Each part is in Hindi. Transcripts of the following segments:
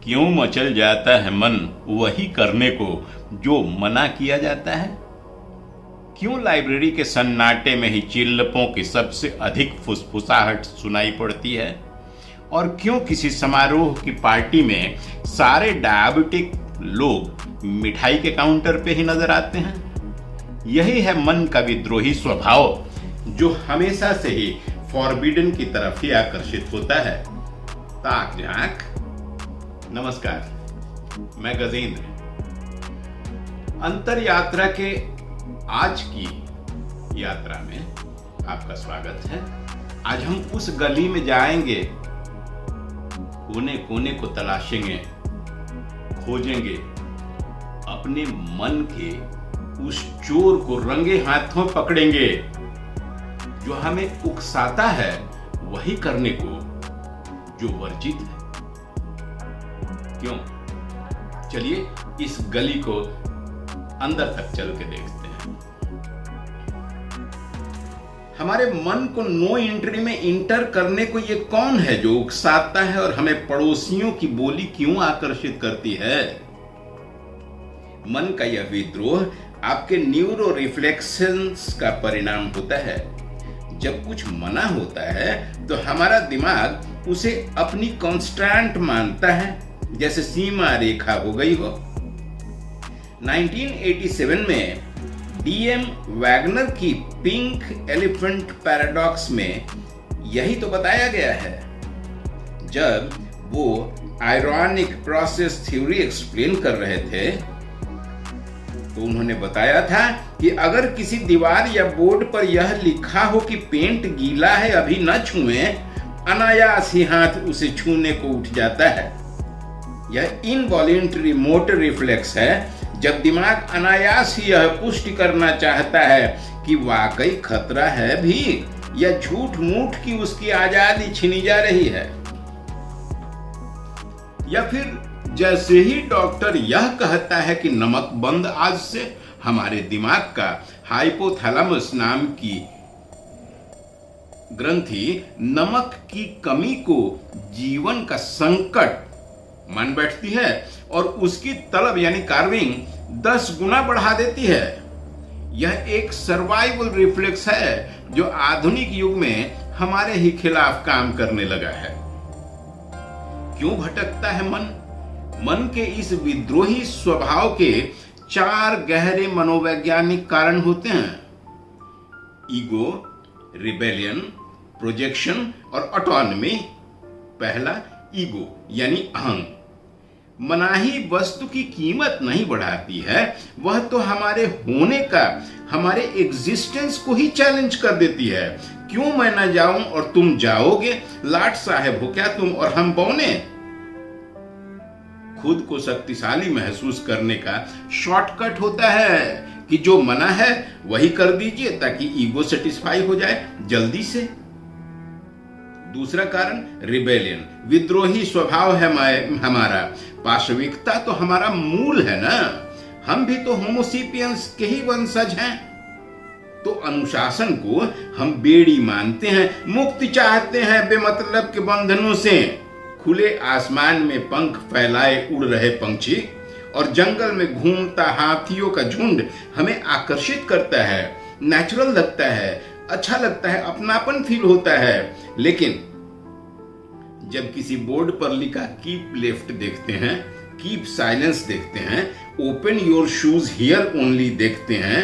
क्यों मचल जाता है मन वही करने को जो मना किया जाता है? क्यों लाइब्रेरी के सन्नाटे में ही चिल्लपों की सबसे अधिक फुसफुसाहट सुनाई पड़ती है? और क्यों किसी समारोह की पार्टी में सारे डायबिटिक लोग मिठाई के काउंटर पे ही नजर आते हैं? यही है मन का विद्रोही स्वभाव, जो हमेशा से ही फॉरबिडन की तरफ ही आकर्षित होता है। ताक झांक। नमस्कार, मैं गजेंद्र। अंतर यात्रा के आज की यात्रा में आपका स्वागत है। आज हम उस गली में जाएंगे, कोने कोने को तलाशेंगे, खोजेंगे, अपने मन के उस चोर को रंगे हाथों पकड़ेंगे जो हमें उकसाता है वही करने को जो वर्जित है। क्यों? चलिए इस गली को अंदर तक चल के देखते हैं। हमारे मन को नो एंट्री में इंटर करने को ये कौन है जो उकसाता है और हमें पड़ोसियों की बोली क्यों आकर्षित करती है? मन का यह विद्रोह आपके न्यूरो रिफ्लेक्शंस का परिणाम होता है। जब कुछ मना होता है तो हमारा दिमाग उसे अपनी कांस्टेंट मानता है, जैसे सीमा रेखा हो गई हो। 1987 में डीएम वैगनर की पिंक एलिफेंट पैराडॉक्स में यही तो बताया गया है। जब वो आयरॉनिक प्रोसेस थ्योरी एक्सप्लेन कर रहे थे तो उन्होंने बताया था कि अगर किसी दीवार या बोर्ड पर यह लिखा हो कि पेंट गीला है, अभी न छुएं, अनायास ही हाथ उसे छूने को उठ जाता है। यह इनवॉलेंटरी मोटर रिफ्लेक्स है, जब दिमाग अनायास ही यह पुष्टि करना चाहता है कि वाकई खतरा है भी या झूठ मूठ की उसकी आजादी छीनी जा रही है। या फिर जैसे ही डॉक्टर यह कहता है कि नमक बंद आज से, हमारे दिमाग का हाइपोथैलेमस नाम की ग्रंथि नमक की कमी को जीवन का संकट मान बैठती है और उसकी तलब यानी कार्विंग 10 गुना बढ़ा देती है। यह एक सर्वाइवल रिफ्लेक्स है जो आधुनिक युग में हमारे ही खिलाफ काम करने लगा है। क्यों भटकता है मन? मन के इस विद्रोही स्वभाव के 4 गहरे मनोवैज्ञानिक कारण होते हैं: ईगो, रिबेलियन, प्रोजेक्शन और ऑटोनॉमी। पहला, ईगो यानी अहं। मनाही वस्तु की कीमत नहीं बढ़ाती है, वह तो हमारे होने का, हमारे एग्जिस्टेंस को ही चैलेंज कर देती है। क्यों मैं न जाऊं और तुम जाओगे? लाट साहब हो क्या तुम और हम बौने? खुद को शक्तिशाली महसूस करने का शॉर्टकट होता है कि जो मना है वही कर दीजिए ताकि ईगो सेटिस्फाई हो जाए जल्दी से। दूसरा कारण, रिबेलियन, विद्रोही स्वभाव है हमारा। पाशविकता तो हमारा मूल है ना, हम भी तो होमोसेपियंस के ही वंशज हैं। तो अनुशासन को हम बेड़ी मानते हैं, मुक्ति चाहते हैं बेमतलब के बंधनों से। खुले आसमान में पंख फैलाए उड़ रहे पंछी और जंगल में घूमता हाथियों का झुंड हमें आकर्षित करता है, नेचुरल लगता है, अच्छा लगता है, अपनापन फील होता है। लेकिन जब किसी बोर्ड पर लिखा कीप लेफ्ट देखते हैं, कीप साइलेंस देखते हैं, open your shoes here only देखते हैं,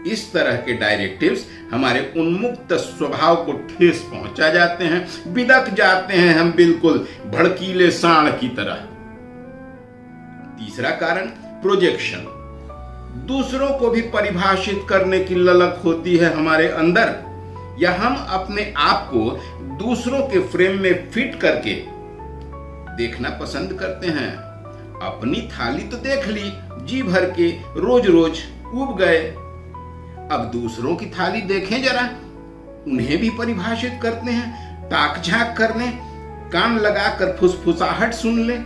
इस तरह के डायरेक्टिव्स हमारे उन्मुक्त स्वभाव को ठेस पहुंचा जाते हैं, बिदक जाते हैं हम बिल्कुल भड़कीले सांड की तरह। तीसरा कारण, प्रोजेक्शन। दूसरों को भी परिभाषित करने की ललक होती है हमारे अंदर, या हम अपने आप को दूसरों के फ्रेम में फिट करके देखना पसंद करते हैं। अपनी थाली तो देख ली जी भर के, रोज रोज उब गए, अब दूसरों की थाली देखें जरा, उन्हें भी परिभाषित करते हैं, ताक झांक कर लें, कान लगाकर फुसफुसाहट सुन लें।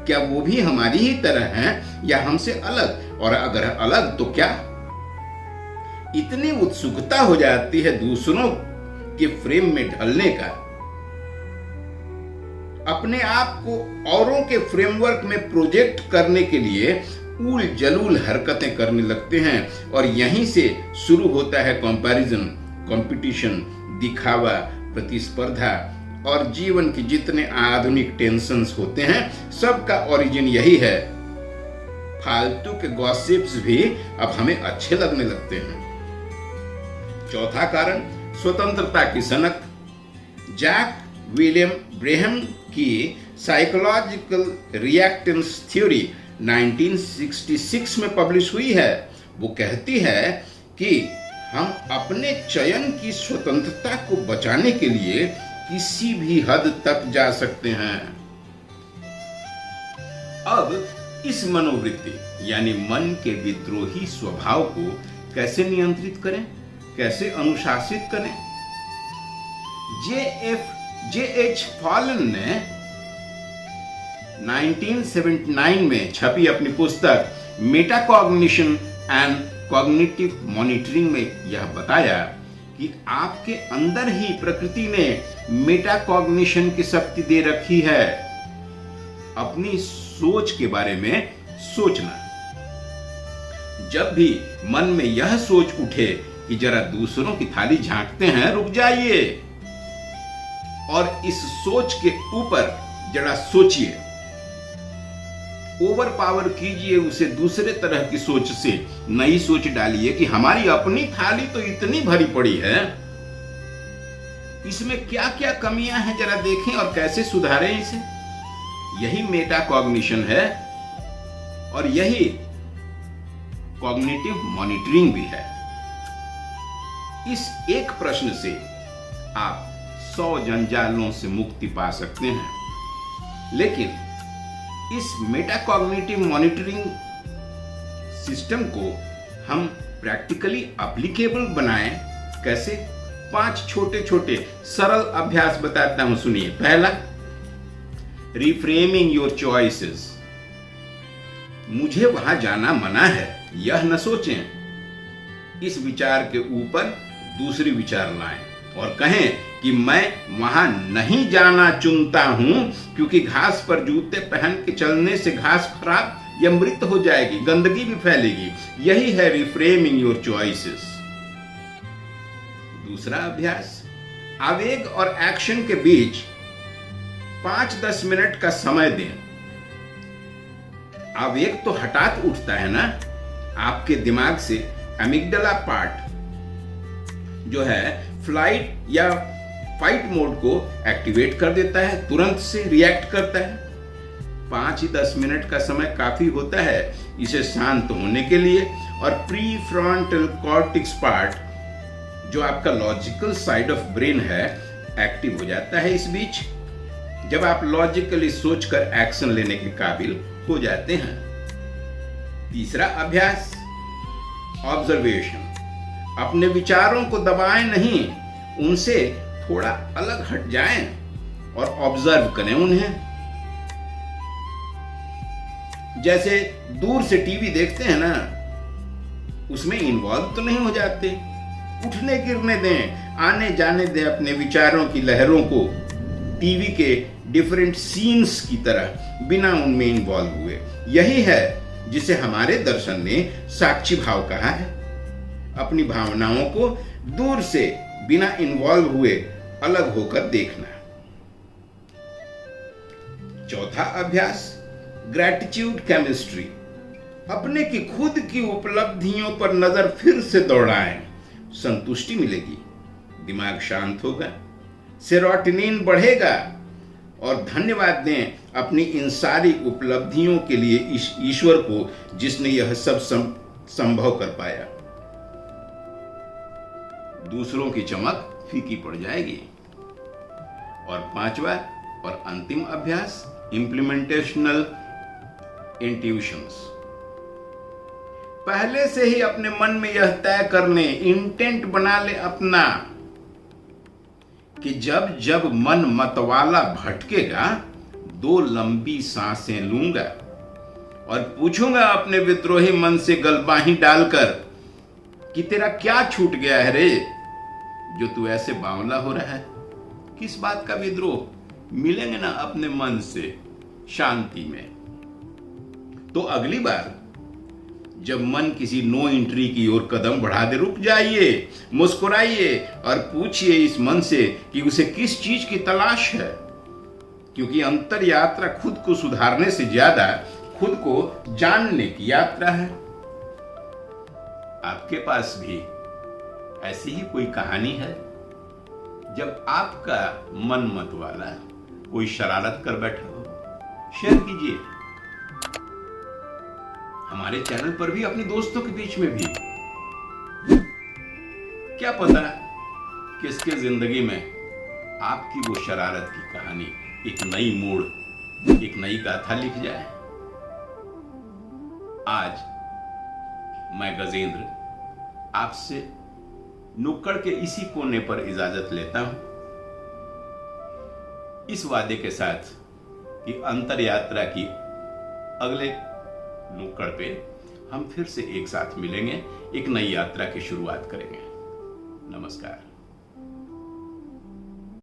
क्या वो भी हमारी ही तरह हैं या हमसे अलग? और अगर अलग तो क्या? इतनी उत्सुकता हो जाती है दूसरों के फ्रेम में ढलने का अपने आप को औरों के फ्रेमवर्क में प्रोजेक्ट करने के लिए उल जलूल हरकतें करने लगते हैं और यहीं से शुरू होता है कंपैरिजन, कंपटीशन, दिखावा, प्रतिस्पर्धा और जीवन के जितने आधुनिक टेंशन्स होते हैं सबका ओरिजिन यही है। फालतू के गॉसिप्स भी अब हमें अच्छे लगने लगते हैं। चौथा कारण, स्वतंत्रता की सनक। जैक विलियम ब्रेहम की साइकोलॉजिकल रिएक्टेंस थ्योरी 1966 में पब्लिश हुई है। वो कहती है कि हम अपने चयन की स्वतंत्रता को बचाने के लिए किसी भी हद तक जा सकते हैं। अब इस मनोवृत्ति यानी मन के विद्रोही स्वभाव को कैसे नियंत्रित करें, कैसे अनुशासित करें? J.H. फॉलन ने 1979 में छपी अपनी पुस्तक मेटाकॉग्निशन एंड कॉग्निटिव मॉनिटरिंग में यह बताया कि आपके अंदर ही प्रकृति ने मेटाकॉग्निशन की शक्ति दे रखी है, अपनी सोच के बारे में सोचना। जब भी मन में यह सोच उठे कि जरा दूसरों की थाली झांकते हैं, रुक जाइए और इस सोच के ऊपर जरा सोचिए, ओवर पावर कीजिए उसे दूसरे तरह की सोच से। नई सोच डालिए कि हमारी अपनी थाली तो इतनी भरी पड़ी है, इसमें क्या क्या कमियां हैं जरा देखें और कैसे सुधारें इसे। यही मेटाकॉग्निशन है और यही कॉग्निटिव मॉनिटरिंग भी है। इस एक प्रश्न से आप 100 जंजालों से मुक्ति पा सकते हैं। लेकिन इस मेटाकॉग्निटिव मॉनिटरिंग सिस्टम को हम प्रैक्टिकली एप्लीकेबल बनाएं कैसे? 5 छोटे छोटे सरल अभ्यास बताता हूं, सुनिए। पहला, रिफ्रेमिंग योर चॉइसेस। मुझे वहां जाना मना है, यह न सोचें। इस विचार के ऊपर दूसरी विचार लाएं और कहें कि मैं वहां नहीं जाना चुनता हूं क्योंकि घास पर जूते पहन के चलने से घास खराब या मृत हो जाएगी, गंदगी भी फैलेगी। यही है रिफ्रेमिंग योर चॉइसेस। दूसरा अभ्यास, आवेग और एक्शन के बीच 5-10 मिनट का समय दें। आवेग तो हठात उठता है ना, आपके दिमाग से एमिगडाला पार्ट जो है फ्लाइट या फाइट मोड को एक्टिवेट कर देता है, तुरंत से रिएक्ट करता है। 5-10 मिनट का समय काफी होता है इसे शांत होने के लिए। और प्री फ्रंटल कॉर्टेक्स पार्ट जो आपका लॉजिकल साइड ऑफ ब्रेन है, एक्टिव हो जाता है इस बीच, जब आप लॉजिकली सोचकर एक्शन लेने के काबिल हो जाते हैं। तीसरा अभ्यास, ऑब्जर्वेशन। अपने विचारों को दबाएं नहीं, उनसे थोड़ा अलग हट जाएं और ऑब्जर्व करें उन्हें। जैसे दूर से टीवी देखते हैं ना, उसमें इन्वॉल्व तो नहीं हो जाते, उठने गिरने दें, आने जाने दें अपने विचारों की लहरों को, टीवी के डिफरेंट सीन्स की तरह, बिना उनमें इन्वॉल्व हुए। यही है जिसे हमारे दर्शन ने साक्षी भाव कहा है। अपनी भावनाओं को दूर से बिना इन्वॉल्व हुए अलग होकर देखना। चौथा अभ्यास, ग्रैटिट्यूड केमिस्ट्री। अपने की खुद की उपलब्धियों पर नजर फिर से दौड़ाएं, संतुष्टि मिलेगी, दिमाग शांत होगा, सेरोटोनिन बढ़ेगा और धन्यवाद दें अपनी इन सारी उपलब्धियों के लिए ईश्वर को जिसने यह सब संभव कर पाया। दूसरों की चमक फीकी पड़ जाएगी। और पांचवा और अंतिम अभ्यास, इम्प्लीमेंटेशनल इंट्यूशंस। पहले से ही अपने मन में यह तय कर ले, इंटेंट बना ले अपना कि जब जब मन मतवाला भटकेगा 2 लंबी सांसें लूंगा और पूछूंगा अपने विद्रोही मन से गलबाही डालकर कि तेरा क्या छूट गया है रे, जो तू ऐसे बावला हो रहा है? किस बात का विद्रोह, मिलेंगे ना अपने मन से शांति में, तो अगली बार जब मन किसी नो एंट्री की ओर कदम बढ़ा दे, रुक जाइए, मुस्कुराइए और पूछिए इस मन से कि उसे किस चीज की तलाश है। क्योंकि अंतर यात्रा खुद को सुधारने से ज्यादा खुद को जानने की यात्रा है। आपके पास भी ऐसी ही कोई कहानी है जब आपका मन मत वाला कोई शरारत कर बैठा हो? शेयर कीजिए हमारे चैनल पर भी, अपने दोस्तों के बीच में भी। क्या पता किसके जिंदगी में आपकी वो शरारत की कहानी एक नई मोड़, एक नई गाथा लिख जाए। आज मैं गजेंद्र आपसे नुक्कड़ के इसी कोने पर इजाजत लेता हूं, इस वादे के साथ कि अंतर यात्रा की अगले नुक्कड़ पे हम फिर से एक साथ मिलेंगे, एक नई यात्रा की शुरुआत करेंगे। नमस्कार।